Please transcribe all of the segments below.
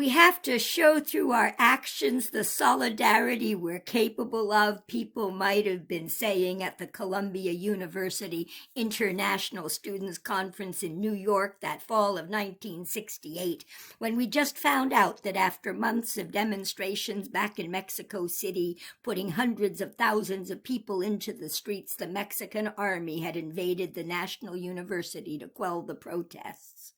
We have to show through our actions the solidarity we're capable of, people might have been saying at the Columbia University International Students Conference in New York that fall of 1968, when we just found out that after months of demonstrations back in Mexico City, putting hundreds of thousands of people into the streets, the Mexican army had invaded the National University to quell the protests.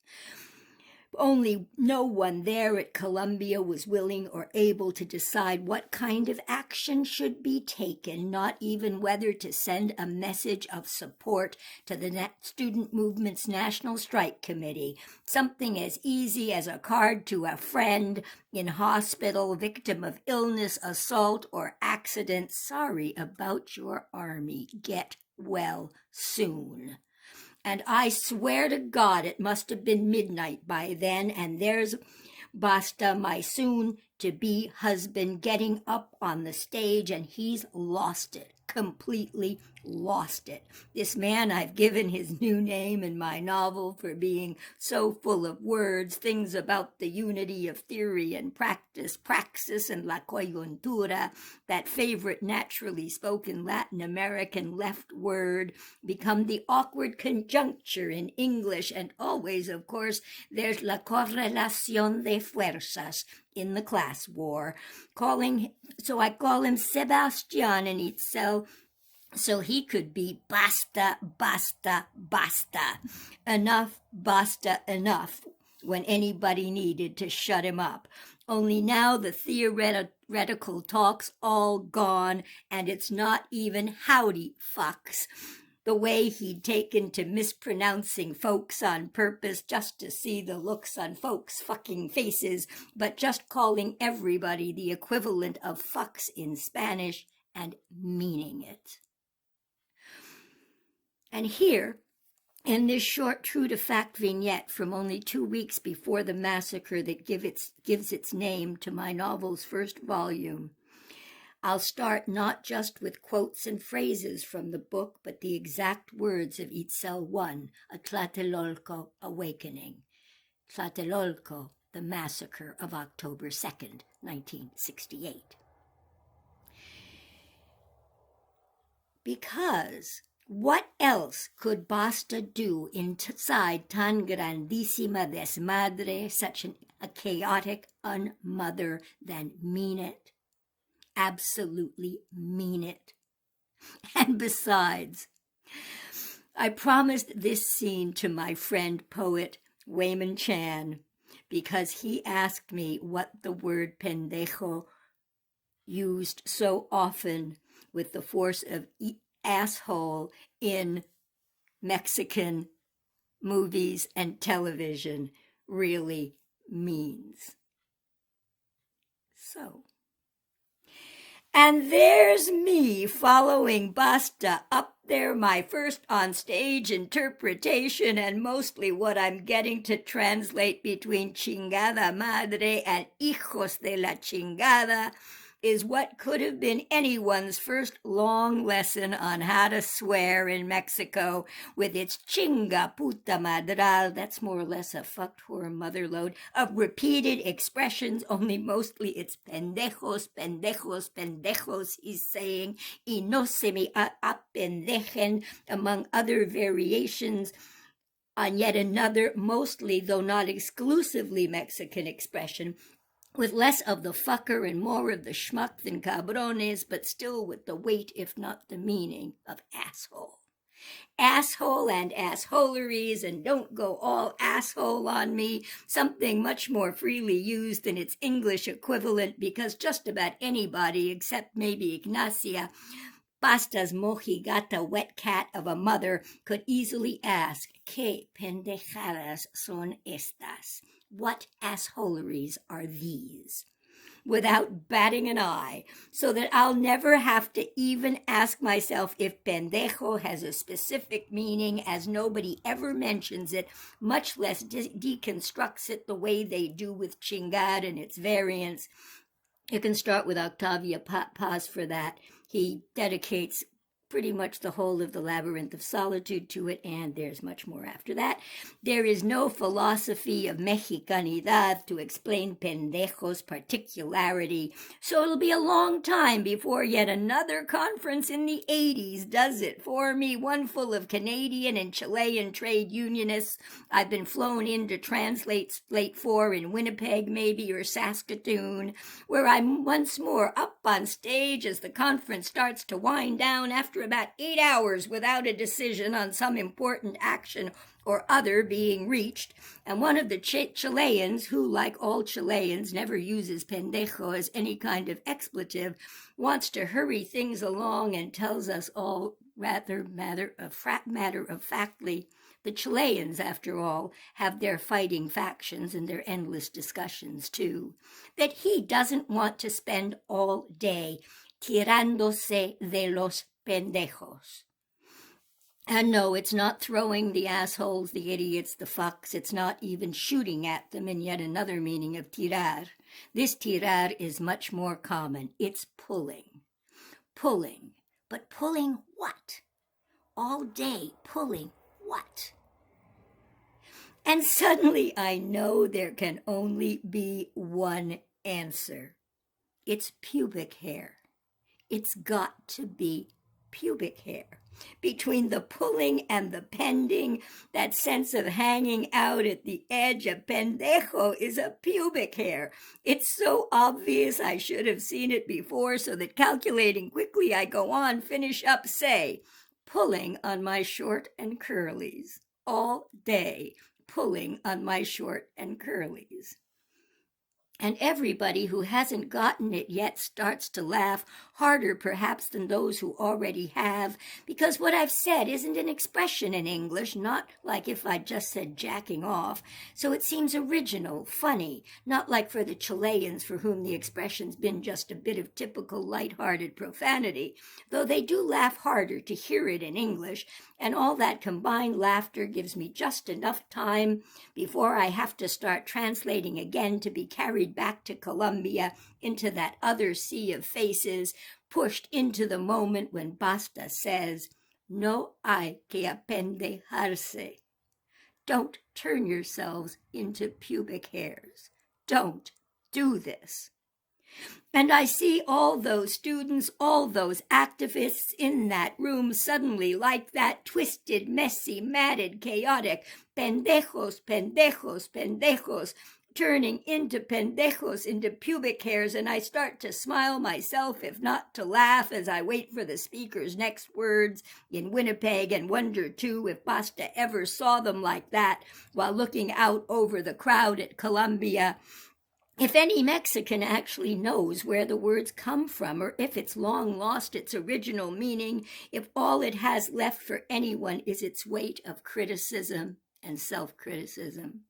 Only no one there at Columbia was willing or able to decide what kind of action should be taken, not even whether to send a message of support to the student movement's National Strike Committee, something as easy as a card to a friend in hospital, victim of illness, assault, or accident. Sorry about your army. Get well soon. And I swear to God it must have been midnight by then, and there's Basta, my soon-to-be husband, getting up on the stage, and he's lost it, completely lost it. This man, I've given his new name in my novel for being so full of words, things about the unity of theory and practice, praxis and la coyuntura, that favorite naturally spoken Latin American left word, become the awkward conjuncture in English, and always, of course, there's la correlación de fuerzas in the class war. So I call him Sebastián and Itzel, so he could be basta, basta, basta. Enough, basta, enough, when anybody needed to shut him up. Only now the theoretical talk's all gone, and it's not even howdy fucks. The way he'd taken to mispronouncing folks on purpose just to see the looks on folks' fucking faces, but just calling everybody the equivalent of fucks in Spanish and meaning it. And here, in this short true-to-fact vignette from only 2 weeks before the massacre that gives its name to my novel's first volume, I'll start not just with quotes and phrases from the book, but the exact words of Itzel I, a Tlatelolco Awakening. Tlatelolco, the massacre of October 2nd, 1968. Because what else could Basta do inside tan grandísima desmadre, such a chaotic unmother, than mean it? Absolutely mean it. And besides, I promised this scene to my friend poet Wayman Chan because he asked me what the word pendejo, used so often with the force of asshole in Mexican movies and television, really means. So, and there's me following Basta up there, my first on-stage interpretation, and mostly what I'm getting to translate between chingada madre and hijos de la chingada is what could have been anyone's first long lesson on how to swear in Mexico, with its chinga puta madral, that's more or less a fucked whore mother load, of repeated expressions, only mostly it's pendejos, pendejos, pendejos, he's saying, y no se me apendejen, among other variations on yet another, mostly, though not exclusively Mexican expression, with less of the fucker and more of the schmuck than cabrones, but still with the weight, if not the meaning, of asshole. Asshole and assholeries, and don't go all asshole on me, something much more freely used than its English equivalent, because just about anybody, except maybe Ignacia, Basta's mojigata wet cat of a mother, could easily ask, ¿Qué pendejadas son estas? What assholeries are these? Without batting an eye, so that I'll never have to even ask myself if pendejo has a specific meaning, as nobody ever mentions it, much less deconstructs it the way they do with chingad and its variants. You can start with Octavio Paz for that. He dedicates pretty much the whole of the labyrinth of solitude to it, and there's much more after that. There is no philosophy of mexicanidad to explain Pendejos' particularity, so it'll be a long time before yet another conference in the 80s does it for me, one full of Canadian and Chilean trade unionists I've been flown in to translate for in Winnipeg maybe, or Saskatoon, where I'm once more up on stage as the conference starts to wind down after about 8 hours without a decision on some important action or other being reached, and one of the Chileans, who, like all Chileans, never uses pendejo as any kind of expletive, wants to hurry things along and tells us all rather matter of factly, the Chileans, after all, have their fighting factions and their endless discussions too, that he doesn't want to spend all day tirándose de los pendejos. And no, it's not throwing the assholes, the idiots, the fucks. It's not even shooting at them in yet another meaning of tirar. This tirar is much more common. It's pulling. Pulling. But pulling what? All day pulling what? And suddenly I know there can only be one answer. It's pubic hair. It's got to be pubic hair. Between the pulling and the pending, that sense of hanging out at the edge, a pendejo is a pubic hair. It's so obvious I should have seen it before, so that calculating quickly I go on, finish up, say, pulling on my short and curlies. All day, pulling on my short and curlies. And everybody who hasn't gotten it yet starts to laugh, harder perhaps than those who already have, because what I've said isn't an expression in English, not like if I'd just said jacking off, so it seems original, funny, not like for the Chileans for whom the expression's been just a bit of typical light-hearted profanity, though they do laugh harder to hear it in English, and all that combined laughter gives me just enough time before I have to start translating again to be carried back to Colombia into that other sea of faces, pushed into the moment when Basta says, no hay que apendejarse. Don't turn yourselves into pubic hairs. Don't do this. And I see all those students, all those activists in that room suddenly like that twisted, messy, matted, chaotic, pendejos, pendejos, pendejos, turning into pendejos, into pubic hairs, and I start to smile myself, if not to laugh, as I wait for the speaker's next words in Winnipeg and wonder, too, if Basta ever saw them like that while looking out over the crowd at Columbia. If any Mexican actually knows where the words come from, or if it's long lost its original meaning, if all it has left for anyone is its weight of criticism and self-criticism.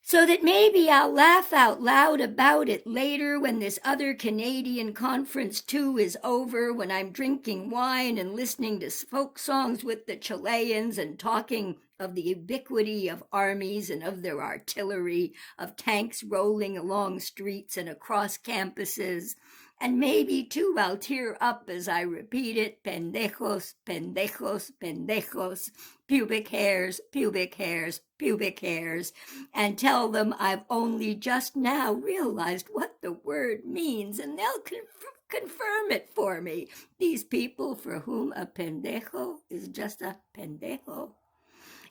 So that maybe I'll laugh out loud about it later when this other Canadian conference too is over, when I'm drinking wine and listening to folk songs with the Chileans and talking of the ubiquity of armies and of their artillery, of tanks rolling along streets and across campuses. And maybe, too, I'll tear up as I repeat it, pendejos, pendejos, pendejos, pubic hairs, pubic hairs, pubic hairs, and tell them I've only just now realized what the word means, and they'll confirm it for me, these people for whom a pendejo is just a pendejo.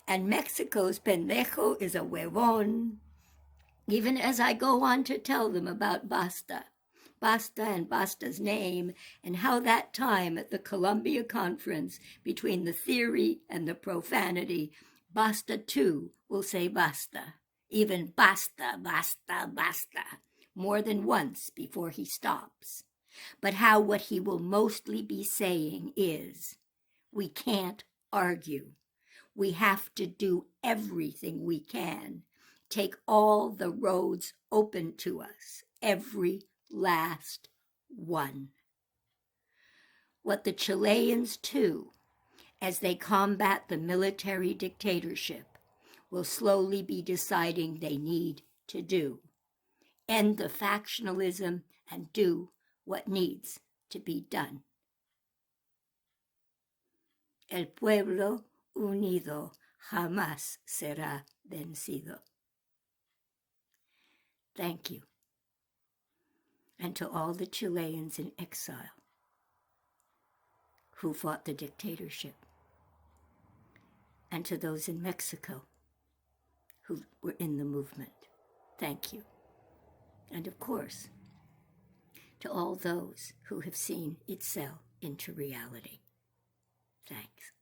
And Mexico's pendejo is a huevón, even as I go on to tell them about Basta. Basta and Basta's name, and how that time at the Columbia Conference, between the theory and the profanity, Basta too will say basta, even basta, basta, basta, more than once before he stops. But how what he will mostly be saying is, we can't argue. We have to do everything we can, take all the roads open to us, every last one. What the Chileans, too, as they combat the military dictatorship, will slowly be deciding they need to do. End the factionalism and do what needs to be done. El pueblo unido jamás será vencido. Thank you. And to all the Chileans in exile who fought the dictatorship, and to those in Mexico who were in the movement, thank you. And of course, to all those who have seen Itzel into reality, thanks.